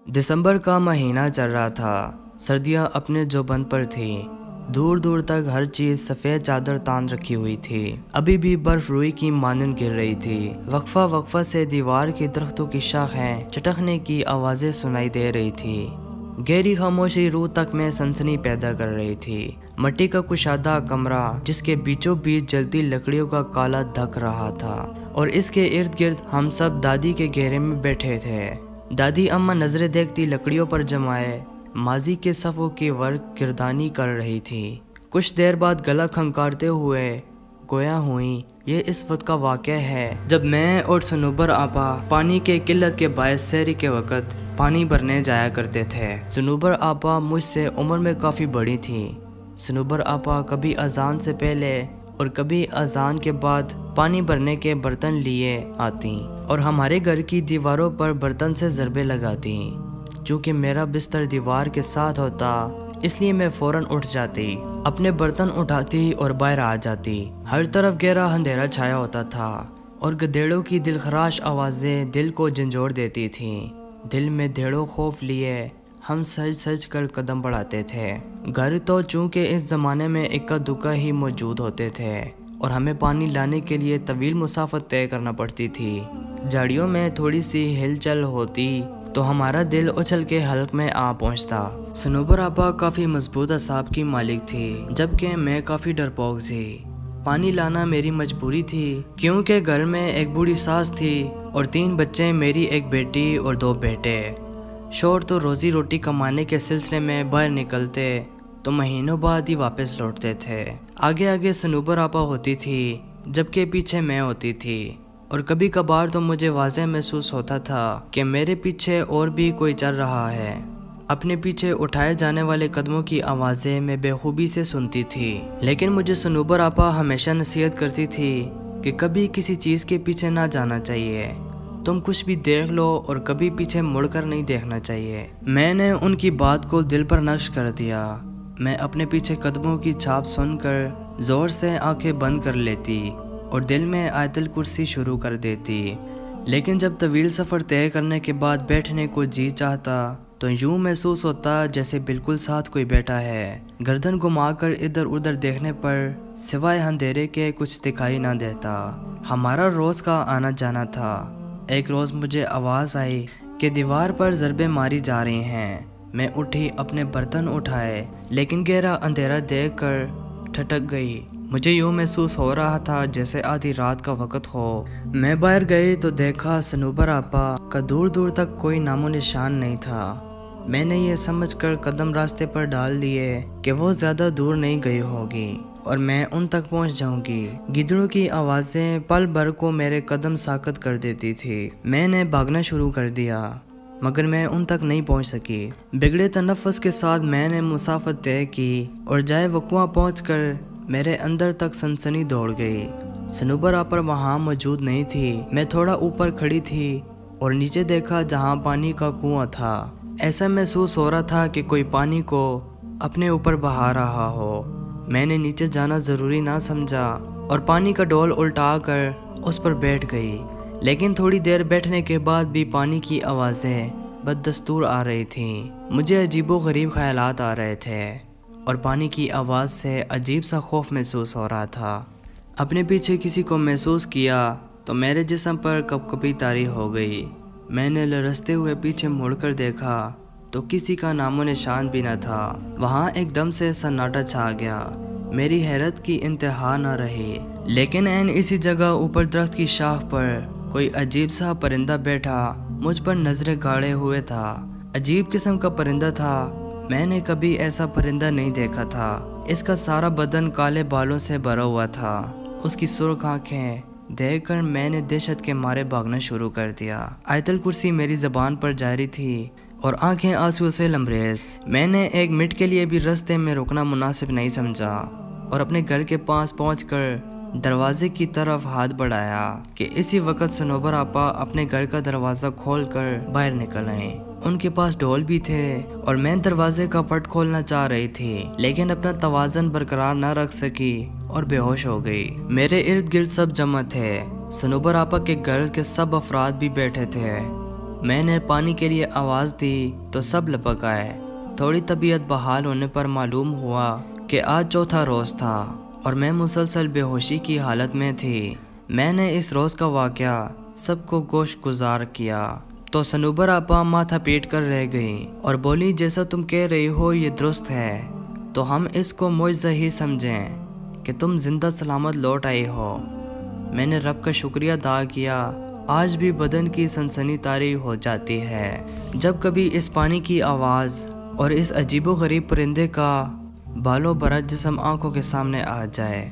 दिसंबर का महीना चल रहा था। सर्दियां अपने जोबन पर थी। दूर दूर तक हर चीज सफ़ेद चादर तान रखी हुई थी। अभी भी बर्फ रुई की मानन गिर रही थी। वक्फा वक्फा से दीवार के दरख्तों की शाखें चटकने की आवाज़ें सुनाई दे रही थी। गहरी खामोशी रूह तक में सनसनी पैदा कर रही थी। मट्टी का कुशादा कमरा जिसके बीचों बीच जलती लकड़ियों का काला ढक रहा था, और इसके इर्द गिर्द हम सब दादी के घेरे में बैठे थे। दादी अम्मा नजरें देखती लकड़ियों पर जमाए माजी के सफ़ों की वर्क गिरदानी कर रही थी। कुछ देर बाद गला खंकारते हुए गोया हुई, ये इस वक्त का वाक़या है जब मैं और सनूबर आपा पानी के किल्लत के बायस सहरी के वक़्त पानी भरने जाया करते थे। सनूबर आपा मुझसे उम्र में काफ़ी बड़ी थी। सनूबर आपा कभी अजान से पहले और कभी अजान के बाद पानी भरने के बर्तन लिए आती और हमारे घर की दीवारों पर बर्तन से ज़रबे लगाती। चूँकि मेरा बिस्तर दीवार के साथ होता, इसलिए मैं फ़ौरन उठ जाती, अपने बर्तन उठाती और बाहर आ जाती। हर तरफ गहरा अंधेरा छाया होता था और गधेड़ों की दिलखराश आवाज़ें दिल को झंझोड़ देती थीं। दिल में धेड़ों खौफ लिए हम सज सज कर कदम बढ़ाते थे। घर तो चूँकि इस ज़माने में इक्का दुक्का ही मौजूद होते थे और हमें पानी लाने के लिए तवील मुसाफत तय करना पड़ती थी। झाड़ियों में थोड़ी सी हिलचल होती तो हमारा दिल उछल के हल्क में आ पहुंचता। सनूबर आपा काफ़ी मजबूत असाब की मालिक थी, जबकि मैं काफ़ी डरपोक थी। पानी लाना मेरी मजबूरी थी क्योंकि घर में एक बूढ़ी सास थी और 3 बच्चे, मेरी एक बेटी और 2 बेटे। शोर तो रोज़ी रोटी कमाने के सिलसिले में बाहर निकलते तो महीनों बाद ही वापस लौटते थे। आगे आगे सनूबर आपा होती थी जबकि पीछे मैं होती थी, और कभी कभार तो मुझे वाज़ेह महसूस होता था कि मेरे पीछे और भी कोई चल रहा है। अपने पीछे उठाए जाने वाले कदमों की आवाज़ें मैं बेखूबी से सुनती थी, लेकिन मुझे सनूबर आपा हमेशा नसीहत करती थी कि कभी किसी चीज़ के पीछे ना जाना चाहिए। तुम कुछ भी देख लो और कभी पीछे मुड़कर नहीं देखना चाहिए। मैंने उनकी बात को दिल पर नक्श कर दिया। मैं अपने पीछे कदमों की छाप सुनकर ज़ोर से आंखें बंद कर लेती और दिल में आयतुल कुर्सी शुरू कर देती। लेकिन जब तवील सफ़र तय करने के बाद बैठने को जी चाहता तो यूं महसूस होता जैसे बिल्कुल साथ कोई बैठा है। गर्दन घुमाकर इधर उधर देखने पर सिवाय अंधेरे के कुछ दिखाई ना देता। हमारा रोज़ का आना जाना था। एक रोज़ मुझे आवाज़ आई कि दीवार पर ज़रबे मारी जा रही हैं। मैं उठी, अपने बर्तन उठाए, लेकिन गहरा अंधेरा देखकर ठटक गई। मुझे यूँ महसूस हो रहा था जैसे आधी रात का वक़्त हो। मैं बाहर गई तो देखा सनूबर आपा का दूर दूर तक कोई नामो निशान नहीं था। मैंने ये समझकर कदम रास्ते पर डाल दिए कि वो ज़्यादा दूर नहीं गई होगी और मैं उन तक पहुंच जाऊंगी। गिद्धड़ों की आवाज़ें पल भर को मेरे कदम साकत कर देती थी। मैंने भागना शुरू कर दिया, मगर मैं उन तक नहीं पहुंच सकी। बिगड़े तनफ़्फ़ुस के साथ मैंने मुसाफत तय की और जाए वक़्वा पहुंचकर मेरे अंदर तक सनसनी दौड़ गई। सनूबर आपा वहाँ मौजूद नहीं थी। मैं थोड़ा ऊपर खड़ी थी और नीचे देखा जहाँ पानी का कुआं था। ऐसा महसूस हो रहा था कि कोई पानी को अपने ऊपर बहा रहा हो। मैंने नीचे जाना ज़रूरी ना समझा और पानी का डोल उल्टा कर उस पर बैठ गई। लेकिन थोड़ी देर बैठने के बाद भी पानी की आवाज़ें बददस्तूर आ रही थीं। मुझे अजीबो गरीब ख्यालात आ रहे थे और पानी की आवाज़ से अजीब सा खौफ महसूस हो रहा था। अपने पीछे किसी को महसूस किया तो मेरे जिस्म पर कपकपी तारी हो गई। मैंने लरसते हुए पीछे मुड़कर देखा तो किसी का नामो निशान भी न था। वहाँ एकदम से सन्नाटा छा गया। मेरी हैरत की इंतहा न रही। लेकिन ऐन इसी जगह ऊपर दरख्त की शाख पर कोई अजीब सा परिंदा बैठा मुझ पर नजरें गाड़े हुए था। अजीब किस्म का परिंदा था। मैंने कभी ऐसा परिंदा नहीं देखा था। इसका सारा बदन काले बालों से भरा हुआ था। उसकी सुर्ख आंखें देखकर मैंने दहशत के मारे भागना शुरू कर दिया। आयतुल कुर्सी मेरी ज़बान पर जारी थी और आंखें आंसुओं से लमरेज। मैंने एक मिनट के लिए भी रास्ते में रुकना मुनासिब नहीं समझा और अपने घर के पास पहुंचकर दरवाजे की तरफ हाथ बढ़ाया कि इसी वक्त सनूबर आपा अपने घर का दरवाज़ा खोलकर बाहर निकल आए। उनके पास ढोल भी थे और मैं दरवाजे का पट खोलना चाह रही थी, लेकिन अपना तवाज़न बरकरार न रख सकी और बेहोश हो गई। मेरे इर्द गिर्द सब जमा थे। सनूबर आपा के घर के सब अफराद भी बैठे थे। میں نے پانی کے لیے آواز دی تو سب لپک آئے۔ تھوڑی طبیعت بحال ہونے پر معلوم ہوا کہ آج چوتھا روز تھا اور میں مسلسل بے ہوشی کی حالت میں تھی۔ میں نے اس روز کا واقعہ سب کو گوش گزار کیا تو صنوبر آپا ماتھا پیٹ کر رہ گئی اور بولی جیسا تم کہہ رہی ہو یہ درست ہے، تو ہم اس کو معجزہ ہی سمجھیں کہ تم زندہ سلامت لوٹ آئی ہو۔ میں نے رب کا شکریہ ادا کیا۔ آج بھی بدن کی سنسنی طاری ہو جاتی ہے جب کبھی اس پانی کی آواز اور اس عجیب و غریب پرندے کا بالوں برا جسم آنکھوں کے سامنے آ جائے۔